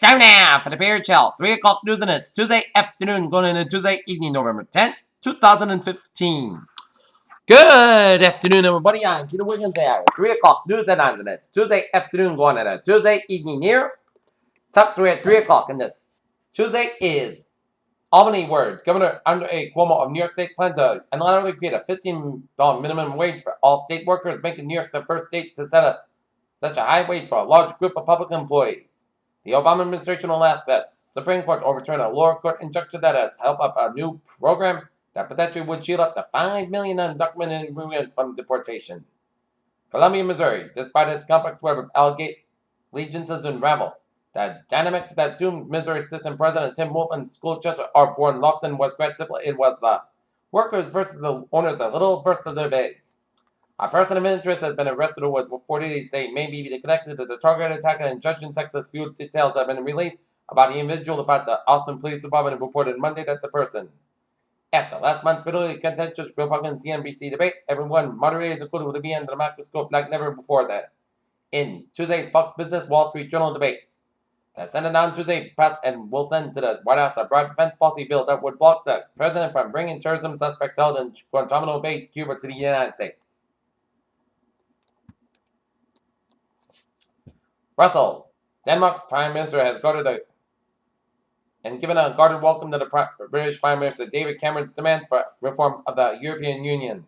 Time now for the Bear Chill. 3 o'clock news and it's Tuesday afternoon going into Tuesday evening, November 10th, 2015. Good afternoon, everybody. I'm Peter Wiggins there. 3 o'clock news and it's Tuesday afternoon going into Tuesday evening here. Top 3 at 3 o'clock and this Tuesday is Albany word. Governor Andre Cuomo of New York State plans to unilaterally create a $15 minimum wage for all state workers, making New York the first state to set up such a high wage for a large group of public employees. The Obama administration will ask that Supreme Court overturn a lower court injunction that has helped up a new program that potentially would shield up to 5 million undocumented immigrants from deportation. Columbia, Missouri, despite its complex web of allegiances and rivals, the dynamic that doomed Missouri System President Tim Wolf and school chancellor R. Born Lofton was quite simple. It was the workers versus the owners, the little versus the big. A person of interest has been arrested who was reportedly say may be connected to the targeted attack, and judge in Texas. Few details have been released about the individual. About the Austin Police Department reported Monday that the person, after last month's bitterly contentious Republican CNBC debate, everyone moderators included would be under the microscope like never before that. In Tuesday's Fox Business Wall Street Journal debate, the Senate on Tuesday passed and will send to the White House a broad defense policy bill that would block the president from bringing terrorism suspects held in Guantanamo Bay, Cuba, to the United States. Brussels. Denmark's Prime Minister has given a guarded welcome to the British Prime Minister David Cameron's demands for reform of the European Union.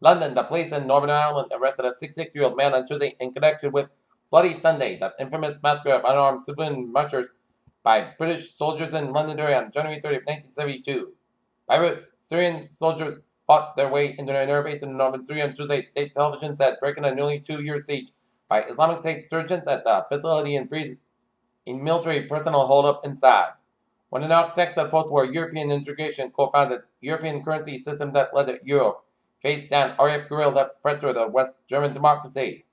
London. The police in Northern Ireland arrested a 66-year-old man on Tuesday in connection with Bloody Sunday, the infamous massacre of unarmed civilian marchers by British soldiers in Londonderry on January 30, 1972. Beirut. Syrian soldiers fought their way into an air base in northern Syria on Tuesday. State television said, breaking a nearly 2-year siege by Islamic State insurgents at the facility and freezing military personnel hold up inside. When an architects of post-war European integration co-founded European currency system that led to Euro, faced down RAF guerrilla that threat to the West German democracy.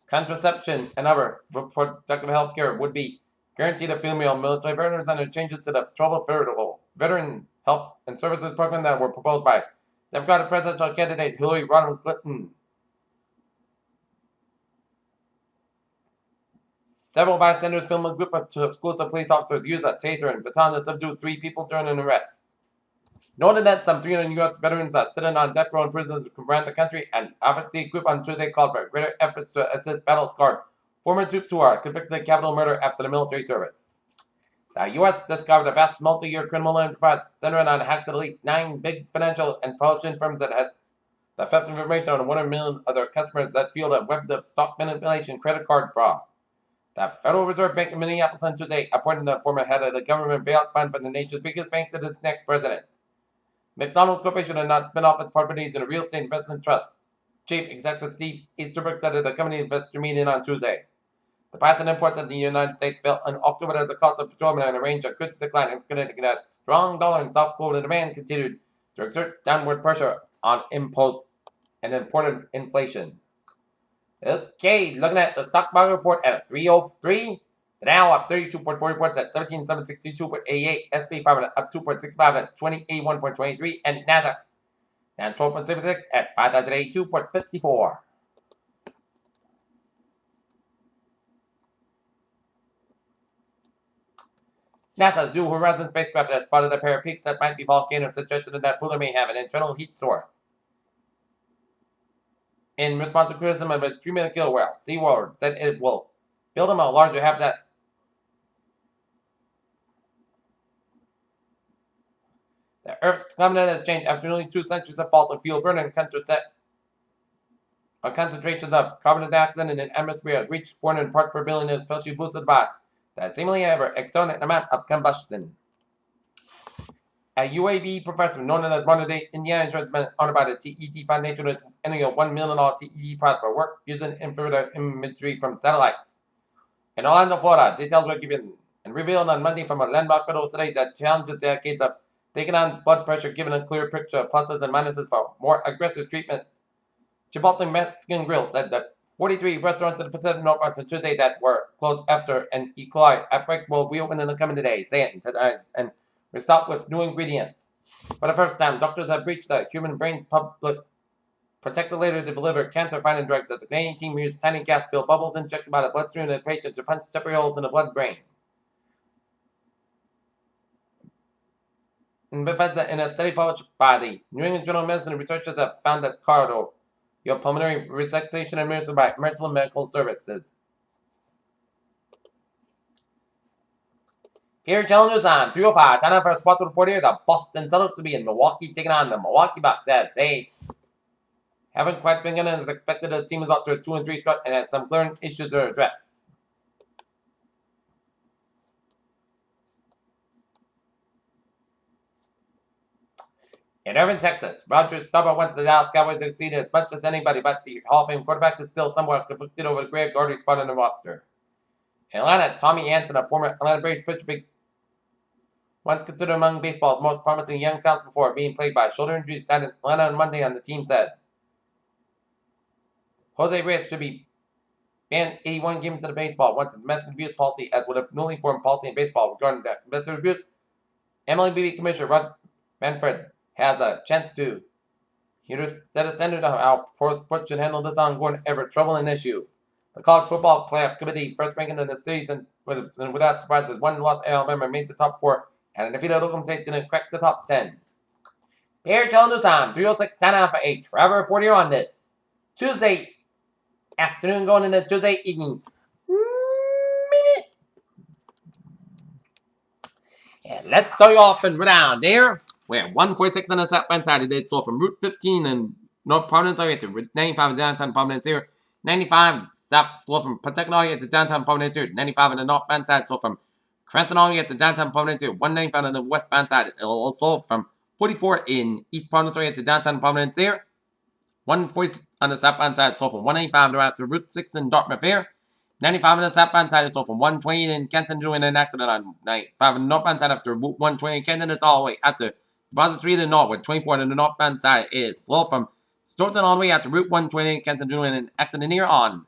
Contraception and other reproductive health care would be guaranteed to female military veterans under changes to the Trouble Federal Veteran Health and Services Program that were proposed by Democratic presidential candidate Hillary Rodham Clinton. Several bystanders filmed a group of exclusive police officers use a taser and baton to subdue 3 people during an arrest. Noted that some 300 U.S. veterans are sitting on death row in prisons around the country, an advocacy group on Tuesday called for greater efforts to assist battle-scarred former troops who are convicted of capital murder after the military service. The U.S. discovered a vast multi-year criminal enterprise centered on hacks at least 9 big financial and publishing firms that had the theft information on 1 million other customers that fueled a web of stock manipulation credit card fraud. The Federal Reserve Bank of Minneapolis on Tuesday appointed the former head of the government bailout fund for the nation's biggest bank as its next president. McDonald's Corporation did not spin off its properties in a real estate investment trust. Chief Executive Steve Easterbrook said at the company investor meeting on Tuesday. The price of imports in the United States fell in October as the cost of petroleum and a range of goods declined, indicating that strong dollar and South Florida demand continued to exert downward pressure on imposed and imported inflation. Okay, looking at the stock market report at 303. The Dow up 32.40 points at 17,762.88. SP 500 up 2.65 at 2081.23. And NASDAQ down 12.76 at 5,082.54. NASA's New Horizons spacecraft has spotted a pair of peaks that might be volcanoes, suggesting that Pluto may have an internal heat source. In response to criticism of its 3-meter killer whale, SeaWorld said it will build them a larger habitat. The Earth's climate has changed after nearly 2 centuries of fossil fuel burning, and concentrations of carbon dioxide in the atmosphere have reached 400 parts per billion, especially boosted by the seemingly ever exorbitant amount of combustion. A UAB professor known as modern-day Indiana insurance man honored by the TED Foundation is ending a $1 million TED prize for work using infrared imagery from satellites. In Orlando, Florida, details were given and revealed on Monday from a landmark federal study that challenges decades of taking on blood pressure, giving a clear picture of pluses and minuses for more aggressive treatment. Chipotle Mexican Grill said that 43 restaurants in the Pacific Northwest on Tuesday that were closed after an E. coli outbreak will reopen in the coming days, and restocked with new ingredients. For the first time, doctors have breached the human brain's public Protect the later to deliver cancer-fighting drugs as the Canadian team used tiny gas-filled bubbles injected by the bloodstream of the patient to punch separate holes in the blood-brain. In a study published by the New England Journal of Medicine, researchers have found that cardiopulmonary resuscitation administered by Emergency Medical Services. Here, Channel News on 305. Time for a sports report here. The Boston Celtics will be in Milwaukee taking on the Milwaukee Bucks as they haven't quite been as expected. The team is out to a 2-3 start and has some glaring issues to address. In Irving, Texas, Roger Staubach wants the Dallas Cowboys to succeed as much as anybody, but the Hall of Fame quarterback is still somewhat conflicted over the Greg Gardner spot on the roster. In Atlanta, Tommy Hanson, a former Atlanta Braves pitcher, once considered among baseball's most promising young talents before being plagued by shoulder injuries, died in Atlanta on Monday, and the team said Jose Reyes should be banned 81 games of the baseball once the domestic abuse policy, as with a newly formed policy in baseball regarding domestic abuse. MLB Commissioner Rod Manfred has a chance to set a standard of how pro sports should handle this ongoing, ever-troubling issue. The College Football Playoff Committee, first ranking in the season, without surprises, one loss Alabama made the top 4, and a defeated Oklahoma State didn't crack the top 10. Here, Channel News on 306, time for a travel report here on this Tuesday afternoon going into Tuesday evening. And let's start you off and down there. We're 146 on the southbound side today. So from Route 15 in North Providence area to Route 95 in downtown Providence here. 95 south slow from Pawtucket area to downtown Providence here. 95 on the northbound side. So from Cranston area to downtown Providence here. 195 on the westbound side. Also from 44 in East Providence area to downtown Providence here. 140 on the southbound side. So from 185 to Route 6 in Dartmouth here. 95 on the southbound side is so from 120 in Canton doing an accident on 95 on the northbound side after 120 in Canton. It's all the way after Deposit Street in Norwood. 24 on the northbound side is slow from Stoughton all the way after Route 120 in Canton doing an accident here on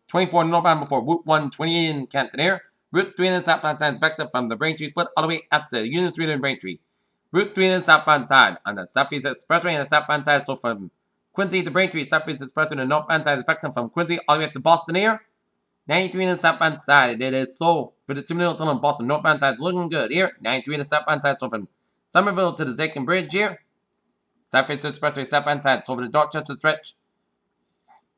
24 on the northbound before Route 120 in Canton here. Route 3 on the southbound side is backed up from the Braintree split all the way after Union Street in Braintree. Route 3 on the southbound side on the Southeast Expressway on the southbound side so from Quincy to Braintree. Southeast Expressway on the northbound side is backed up from Quincy all the way up to Boston here. 93 on the southbound side, it is so for the Terminal Tunnel in Boston. Northbound side is looking good here. 93 on the southbound side, so from Somerville to the Zakin Bridge here. Southeast Expressway southbound side, so for the Dorchester stretch.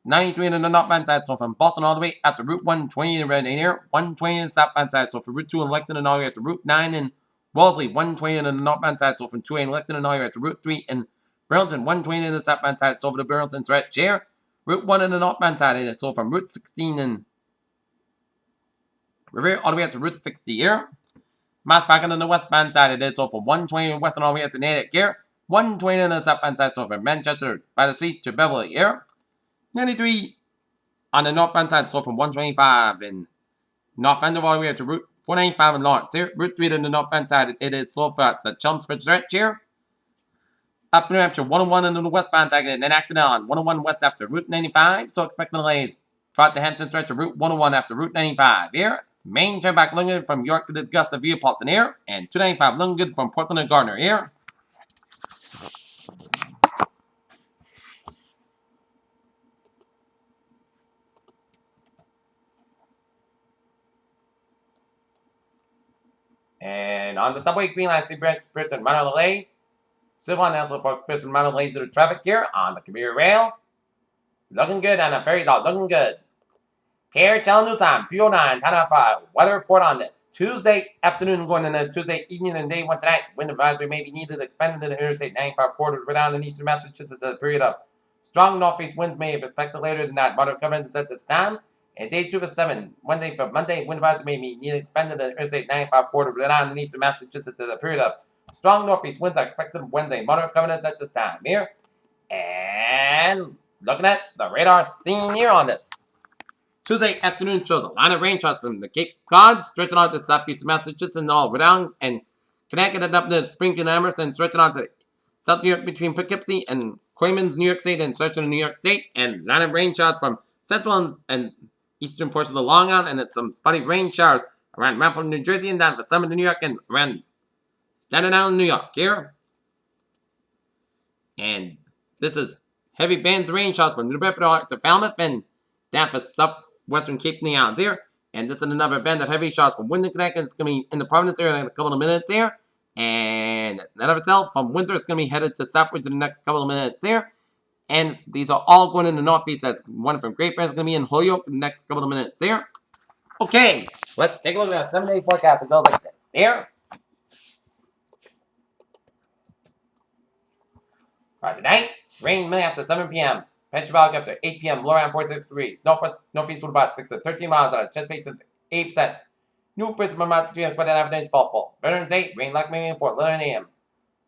93 on the northbound side, so from Boston all the way after Route 120 in Red here. 120 on the southbound side, so for Route 2 in Lexington all the way after Route 9 in Wellesley. 120 on the northbound side, so from 2A in Lexington all the way after Route 3 in Burlington. 120 on the southbound side, so for the Burlington stretch here. Route 1 on the northbound side, it is so from Route 16 in Revere all the way up to Route 60 here. Mass parking on the westbound side, it is so from 120 in Western all the way up to Natick here. 120 on the southbound side, so from Manchester by the Sea to Beverly here. 93 on the northbound side, so from 125 in North Andover all the way up to Route 495 in Lawrence here. Route 3 on the northbound side, it is so for the Chelmsford stretch here. Up New Hampshire, 101 on the westbound side, and an accident on 101 west after Route 95, so expect delays throughout the Hampton stretch of Route 101 after Route 95 here. Main turnback looking good from York to the Augusta via Paulton here. And 295 looking good from Portland to Gardner here. And on the subway, Green Line, St. Bridge and minor delays. Civil and also for experiencing minor delays due to traffic here on the commuter rail. Looking good, and the ferries are looking good. Here, Channel News on 309, time for a weather report on this Tuesday afternoon going into Tuesday evening and day 1 tonight. Wind advisory may be needed expanded to the Interstate 95 corridor down in eastern Massachusetts as a period of strong northeast winds may be expected later than that. Moderate currents at this time. And day 2 of 7, Wednesday for Monday, wind advisory may be needed expanded to the Interstate 95 corridor down in eastern Massachusetts as a period of strong northeast winds are expected Wednesday. Moderate currents at this time here. And looking at the radar scene here on this Tuesday afternoon shows a line of rain showers from the Cape Cod, stretching out to southeast Massachusetts and all down and Connecticut and up to Springfield and Emerson, stretching out to South New York between Poughkeepsie and Queens, New York State, and stretching to New York State, and line of rain showers from central and eastern portions of Long Island, and it's some spotty rain showers around Maple, New Jersey, and down for some of New York, and around Staten Island, New York here. And this is Heavy bands of rain showers from New Bedford to Falmouth and down for southwestern Cape and the Islands here. And this is another band of heavy showers from Windsor, Connecticut. It's going to be in the Providence area in a couple of minutes here. And another cell from Windsor is going to be headed to southward in the next couple of minutes here. And these are all going in the northeast. That's one from Great Britain is going to be in Holyoke in the next couple of minutes here. Okay, let's take a look at our 7-day forecast. It goes like this here. For tonight, rain mainly after 7 p.m. Petrobolic after 8 p.m. Low around 46 degrees. Northeast with about 6 to 13 miles an hour. Anticipation 8%. New Brisbane amount between 1.5 inches possible. Veterans 8, rain like maybe for 11 a.m.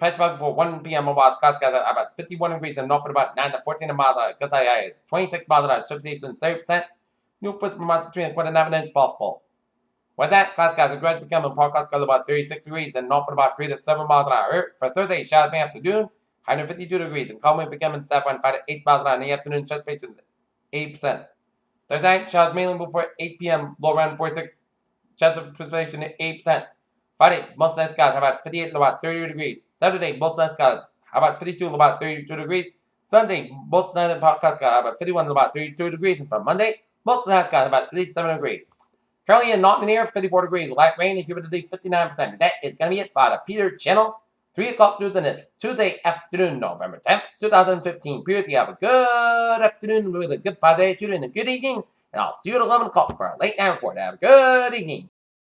Petrobolic for 1 p.m. about about 51 degrees and north at about 9 to 14 miles an hour. Gust is 26 miles an hour. Anticipation 30%. New Brisbane amount between 1.5 inches possible. With that, class guys, the graduate become in Park Class about 36 degrees and north at about 3 to 7 miles an hour. For Thursday, showers may afternoon. 152 degrees and calm wind becoming south around 5 to 8 miles an hour in the afternoon. Anticipation is 80%. Thursday night, showers mainly before 8 p.m. Low around 46. Chance of precipitation at 8%. Friday, most night skies about 58 to about 30 degrees. Saturday, most night skies about 52 to about 32 degrees. Sunday, most night skies about 51 to about 32 degrees. And from Monday, most night skies about 37 degrees. Currently in Norton here, 54 degrees. Light rain and humidity 59%. And that is going to be it for the Peter Channel 3 o'clock news on this Tuesday afternoon, November 10th, 2015. Peter, you have a good afternoon with a good positive and a good evening. And I'll see you at 11 o'clock for a late night report. Have a good evening.